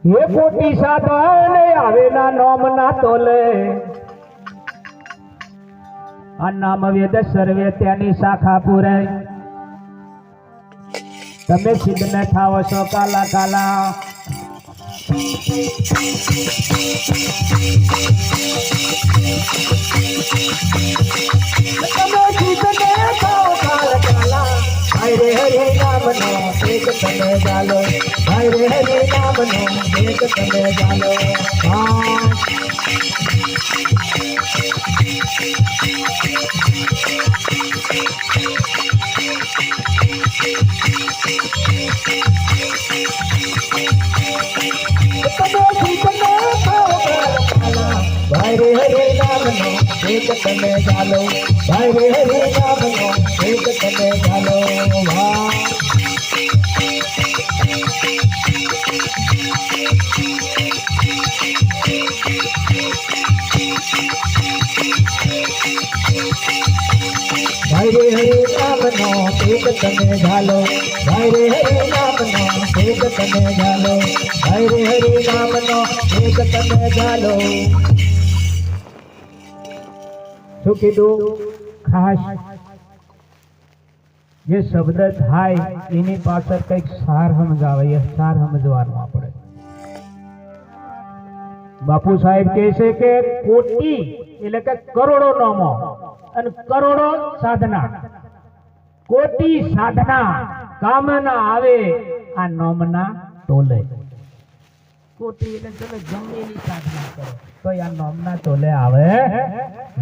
ये कोटी साधन आवे ना नाम ना तोले नाम वेद सर्वे त्यानी शाखा पूरे तमे सिद्ध न थाव छो काला काला तमे सिद्ध न थाव काला काला हरे हरे नाम नो एक तमे जालो हरे हरे नाम नो एक तमे जालो हरे हरे नाम नो एक तमे जालो हरे हरे नाम नो एक तमे जालो हरे हरे नाम नो एक तमे जालो हरे हरे नाम नो एक तमे जालो हरे हरे नाम नो एक तमे जालो શું કીધું ખાસ જે શબ્દ થાય એની પાછળ કઈક સાર સમજાવે એ સાર સમજવાનું આપણે બાપુ સાહેબ કહે છે કે કોટી એટલે કે કરોડો નામો અને કરોડો સાધના કોટી સાધના કામ ના આવે આ નામના તોલે કોટી એટલે તમે ગમે એની સાધના કરો તો આ નામના તોલે આવે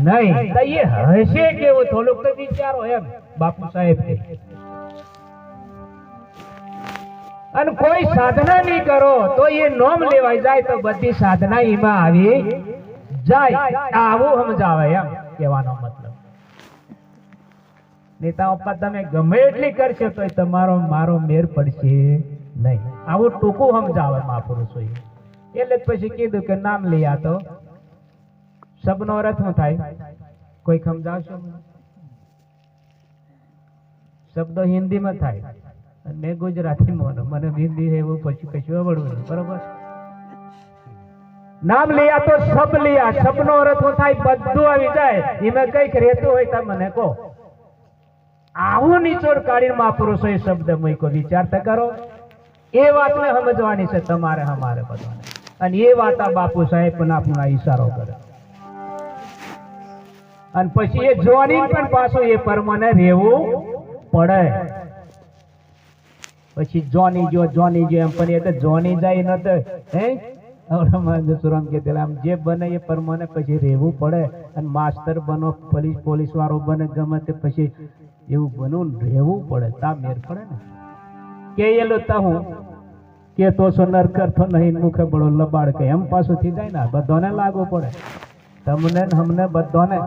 નહીં તો એ હશે કેવું થોડુંક તો વિચારો એમ બાપુ સાહેબ અને કોઈ સાધના નહીં કરો તો એ નામ લેવાય જાય તો બધી સાધના એમાં આવી જાય આવું સમજાવે એમ કહેવાનો મતલબ નેતા ઉપર તમે ગમે એટલી કરશો તો તમારો મારો મેર પડશે નહીં આવું ટૂંકું સમજાવે મહાપુરુષોએ એટલે પછી કીધું કે નામ લઈ આ તો શબ્દનો અર્થ શું થાય કોઈ સમજાવશો શબ્દો હિન્દીમાં થાય મેં ગુજરાતીમાં મને હિન્દી એવું પછી કશું આવડવું બરોબર નામ लिया तो सब लिया सबનો અર્થ શું થાય બધું આવી જાય એમાં કઈક રહેતું હોય તો મને કહો આવું નીચોડ કાઢીને મહાપુરુષોએ શબ્દ મૂક્યો વિચારતા કરો એ વાતને સમજવાની છે તમારે અમારે બધાને અને એ વાત આ બાપુ સાહેબ પણ આપણને ઈશારો કરે અને પછી એ જોવાની પણ પાછું એ પરમાને રહેવું પડે પછી જોની જો એમ પણ એ તો જોની જાય ન તો હે સુરમ કે આમ જે બને એ પરમાને પછી રહેવું પડે અને માસ્ટર બનો પોલીસ વાળો બને ગમે તે પછી એવું બનવું રહેવું પડે તા મેર પડે ને કે એલો તા હું કે તો સોનર કરતો નહીં મુખે બડો લબાડ કે એમ પાછું થઈ જાય ને બધાને લાગુ પડે તમને અમને બધાને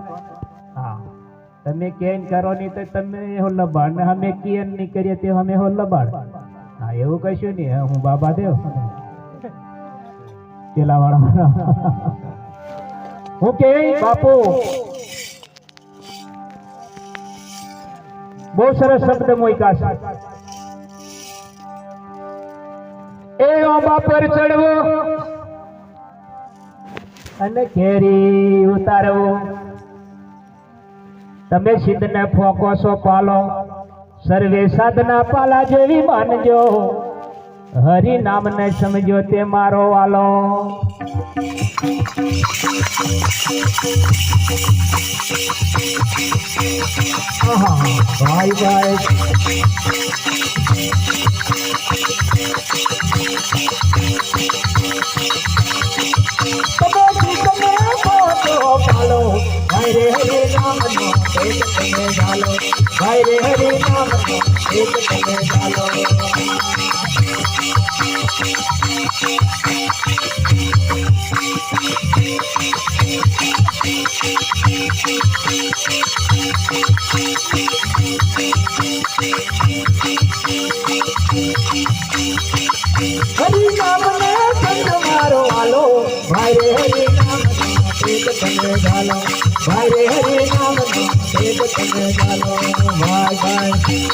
હા તમે કેન કરો નહીં તો તમે એવો લબાડ ને અમે કેન નહીં કરીએ તે અમે એવો લબાડ હા એવું કહીશું નહીં હું બાબા દેવ પેલા વાળા હું કે બાપુ બહુ સરસ શબ્દ મૂક્યા છે એ આંબા પર ચડવો અને કેરી ઉતારવો તમે સિદ્ધને ફોકો છો પાલો સર્વે સાધના પાલા જેવી માનજો હરિ નામ ને સમજો તે મારો વાલો ભાઈ ભાઈ हरे हरे नाम नो एक तमे जालो हरे हरे नाम नो एक तमे जालो हरि नाम ने संग मारो वालो हरे हरे नाम एक तमे जालो हरे हरे नाम एक तमे जालो भाई भाई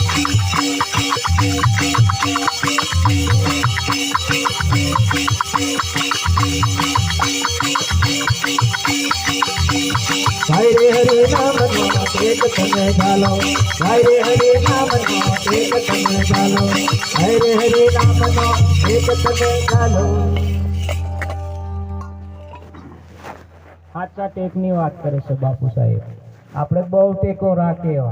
એક તમે ચાલો હરે હરે નામનો એક તમે ચાલો હરે હરે નામનો એક તમે ચાલો સાચા ટેકની વાત કરે છે બાપુ સાહેબ આપણે બહુ ટેકો રાખીએ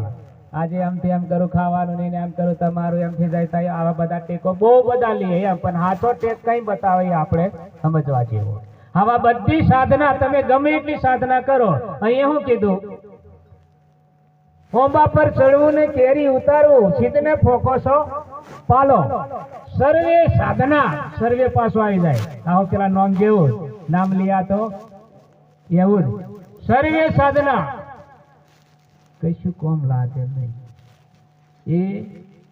આજે આમથી આમ કરું ખાવાનું નહીં આમ કરું તમારું એમથી જાય થાય આવા બધા ટેકો બહુ બધા લઈએ એમ પણ સાચો ટેક કઈ બતાવે આપણે સમજવા જેવો આવા બધી સાધના તમે ગમે એટલી સાધના કરો અહીંયા શું કીધું હોંબા પર ચડવું ને કેરી ઉતારવું સીધને ફોકસો પાલો સર્વે સાધના સર્વે પાછો આવી જાય આવો પેલા નોમ જેવું નામ લીયા તો એવું સર્વે સાધના કશું કોમ લાગે નહીં એ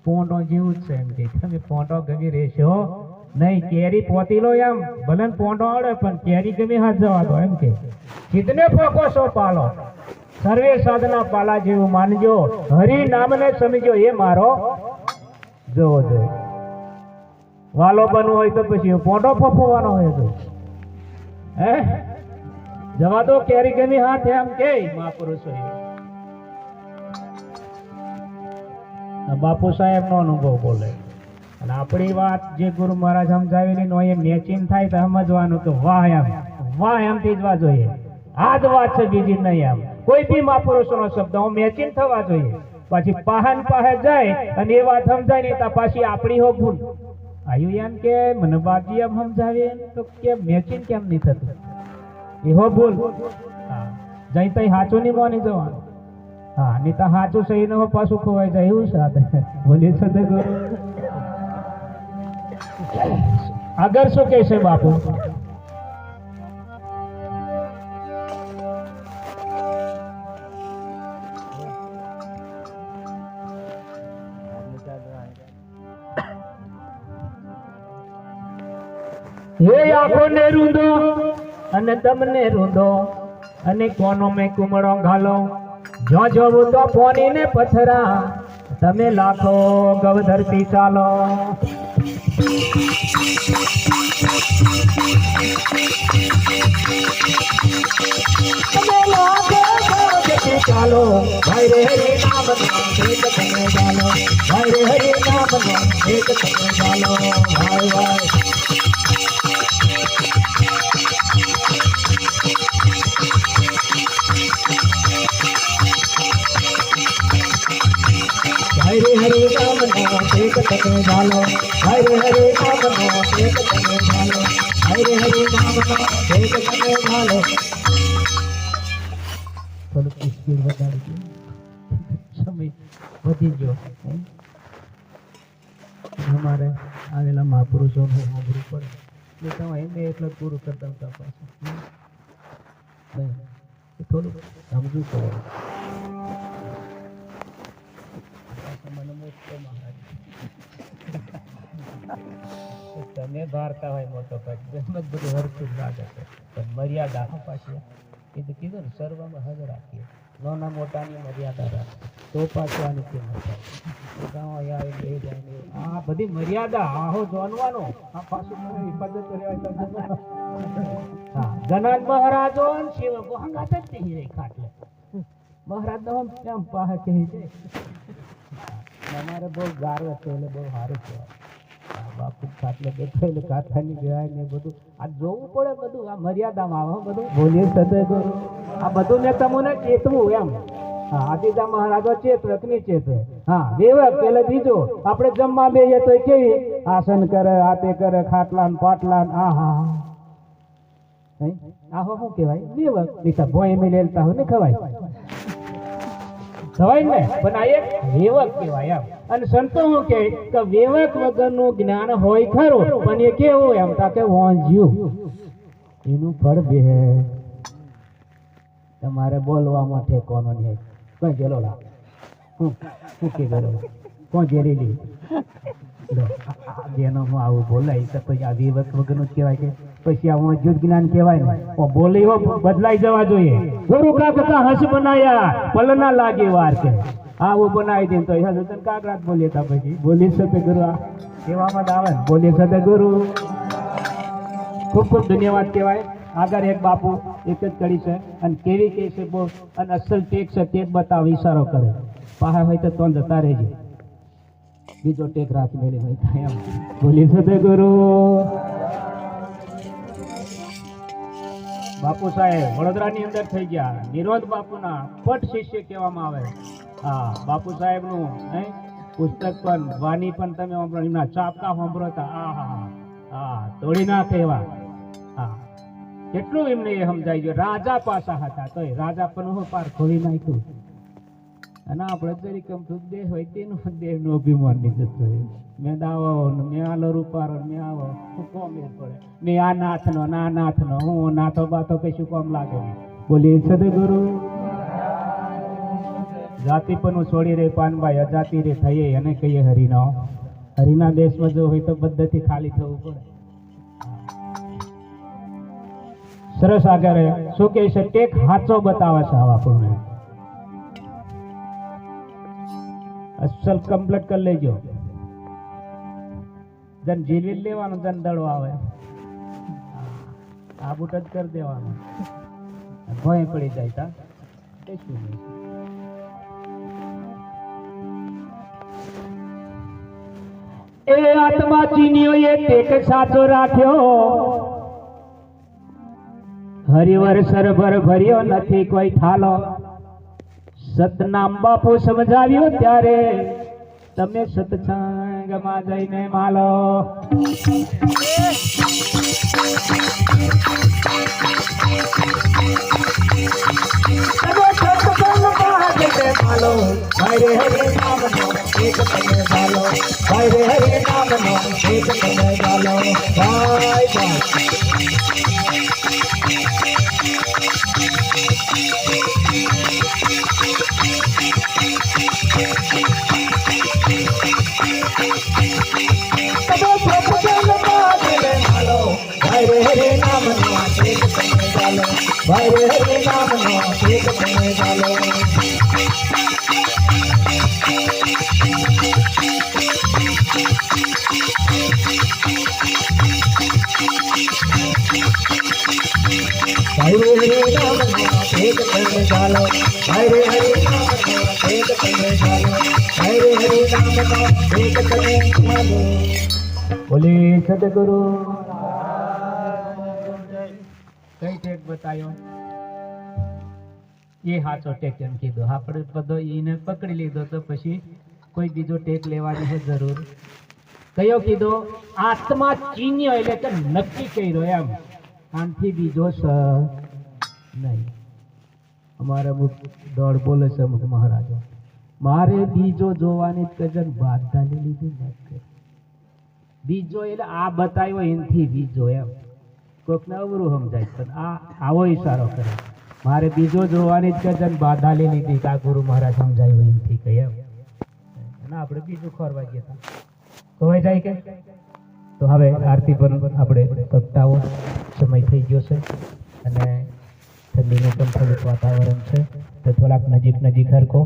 પોંડો જેવું જ છે એમ કે તમે પોંડો ગમી રહેશો નહીં કેરી પોતી લો એમ ભલે પોંડો આવડે પણ કેરી ગમી હાથ જવા દો એમ કે જીતને ફોકસો પાલો સર્વે સાધના પાલા જેવું માનજો હરિ નામને સમજો એ મારો જોવો જોઈએ વાલો બનવું હોય તો પછી પોંડો ફોફવાનો હોય તો હે જવા દો કેરી ગમી હાથ એમ કે મહાપુરુષો બાપુ સાહેબ નો અનુભવ બોલે અને આપણી વાત જે ગુરુ મહારાજ સમજાવેલી નો એ મેચિંગ થાય તો સમજવાનું કે વાહ એમ થી જ વાત જોઈએ આ જ વાત છે બીજી નહીં એમ કોઈ બી મહાપુરુષો નો શબ્દ મેચિંગ થવા જોઈએ પછી પાહન પાહે જાય અને એ વાત સમજાય નહીં તો પાછી આપણી હો ભૂલ આયુ એમ કે મને બાપજી એમ સમજાવે તો કે મેચિંગ કેમ નહીં થતું એવો ભૂલ જઈ તઈ સાચું નહીં માની જવાનું હા નહીં તો સાચું સહી ન પાછું ખોવાઈ જાય એવું સાથે બોલી સદગુરુ આગળ શું કહે છે બાપુ હે આંખો ને રૂંધો અને તમને રૂંધો અને કોનો મેં કુમળો ઘાલો જો જોવું તો પોની ને પથરા તમે લાખો ગવધરતી ચાલો તમે લાખો ગવધરતી ચાલો ભાઈ રે હરે નામ નો એક તમે ચાલો ભાઈ રે હરે નામ નો એક તમે ચાલો ભાઈ ભાઈ हरे हरे नाम नो एक तमे डालो हरे हरे नाम नो एक तमे डालो हरे हरे नाम नो एक तमे डालो થોડું સ્પીડ વધારી સમય વધી ગયો અમારે આવેલા મહાપુરુષોનું સાંભળવું પડે એટલે તમે એમને એટલે પૂરું કરતા હતા પાછું થોડું સમજવું પડે તમે ભારતા હોય મોટો પછી બધું હરખું લાગે છે પણ મર્યાદા પાછી કીધું ને સર્વમાં હજ રાખીએ નાના મોટાની મર્યાદા રાખે તો પાછું આની કિંમત થાય આ બધી મર્યાદા આહો જાણવાનો આ પાછું હિફાજત હા ગણાન મહારાજો શિવ હંગાત જ નહીં રહી ખાટલે મહારાજ નો કેમ પાહે કહી છે અમારે બહુ ગારો છે એટલે બહુ સારું કહેવાય બાપુ ખાટલે બેઠો એટલે કાંઠાની કહેવાય ને બધું આ જોવું પડે બધું આ મર્યાદામાં આવે બધું બોલીએ સદગુરુ આ બધું મેં તમને ચેતવું એમ હા આદિજા મહારાજો ચેતવક ની ચેતવે હા દેવક પેલે બીજો આપણે જમવા બેહીએ તો કેવી આસન કરે આતે કરે ખાટલા ને પાટલા ને આ હા આહો શું કહેવાય દેવક નીચા ભોય મિલેલતા હોય ને ખવાય ખવાય ને પણ આ એક વેવક કહેવાય એમ અને સંતો શું કહે કે વેવક વગરનું જ્ઞાન હોય ખરું પણ એ કેવું એમ તાકે વાંજ્યું એનું ફળ બે તમારે બોલવામાં ઠેકવાનો નહીં કોઈ ગેલો લા હું કે ગેલો કોણ જેરેલી જેનો હું આવું બોલાય તો પછી આ વિવેક વગરનું જ કહેવાય કે પછી આ વાંજ્યું જ્ઞાન કહેવાય ને બોલી બદલાઈ જવા જોઈએ ગુરુ કા હસ બનાયા પલના લાગે વાર કે આવું બનાવી દે તો તને કાગરાત બોલીએ તા પછી બોલી સતે ગુરુ આ કહેવામાં આવે ને બોલી સતે ગુરુ ખૂબ ખૂબ ધન્યવાદ કહેવાય આગળ એક બાપુ એક જ કડી છે અને કેવી કે છે બહુ અને અસલ ટેક છે તે જ બતાવ ઈશારો કરે પાહા હોય તો જતા રહેજે બીજો ટેક રાખ મેલી હોય એમ બોલી સદગુરુ બાપુ સાહેબ વડોદરાની અંદર થઈ ગયા નિરોધ બાપુના પટ શિષ્ય કહેવામાં આવે હા બાપુ સાહેબનું પુસ્તક પણ વાણી પણ તમે એમના ચાપકા સાંભળો હતા હા તોડી નાખે એવા હા કેટલું એમને એ સમજાઈ ગયું રાજા પાસા હતા તો રાજા પણ હું પાર ખોલી નાખ્યું અને આપણે તરીકે દેહ હોય તેનું દેહનું અભિમાન ની જતો મેં દાવો મેં આલો રૂપારો મેં આવો શું કોમ એ પડે મેં આ નાથનો ના નાથનો હું નાથો બાથો કશું કોમ લાગે બોલી સદગુરુ જાતિ પણ છોડી રે પાનભાઈ અજાતિ રે થઈએ અને કહીએ હરિના દેશમાં જો હોય તો બધાથી ખાલી થવું પડે સરસ આગળ શું કહે છે ટેક હાચો બતાવે છે આવા આપણને અસલ કમ્પ્લીટ કરી લેજો જન જીવી લેવાનું જન દડો આવે આ બુટ જ કરી દેવાનું ભોય પડી જાય તા કશું નહીં એ આત્મા ચીનીઓ એ ટેક સાચો રાખ્યો હરિવર સરભર ભર્યો નથી કોઈ થાલો સતનામ બાપુ સમજાવ્યો ત્યારે તમે સત્સંગમાં જઈને માલો હરે હરે નામનો એક તમે ગાલો હરે હરે નામનો એક તમે ગાલો ભાઈ હરે હરે નામનો એક તમે ગાલો હરે હરે નામનો એક તમે ગાલો હરે હરે નામનો એક તમે ગાલો હરે હરે નામનો એક તમે ગાલો હરે હરે નામનો એક તમે ગાલો બોલે સદગુરુ કઈ ટેક બતાયો એ હાચો ટેક એમ કીધું આપણે બધો એને પકડી લીધો તો પછી કોઈ બીજો ટેક લેવાની છે જરૂર કયો કીધો આત્મા ચીન્યો એટલે કે નક્કી કર્યો એમ આનથી બીજો સ નહીં અમારે અમુક દોડ બોલે છે અમુક મહારાજો મારે બીજો જોવાની કજન બાધા લીધી નથી બીજો એટલે આ બતાવ્યો એનથી બીજો એમ કોકને અવરું સમજાય પણ આ આવો ઈશારો કરે મારે બીજો જોવાની જ કજન બાધા લીધી કા ગુરુ મહારાજ સમજાયું એનથી કહે એમ અને આપણે બીજું ખોરવા ગયા ખોવાઈ જાય કે તો હવે આરતી પર આપણે પ્રગટાવો સમય થઈ ગયો છે અને ઠંડીનું પણ થોડુંક વાતાવરણ છે તો થોડાક નજીક હરખો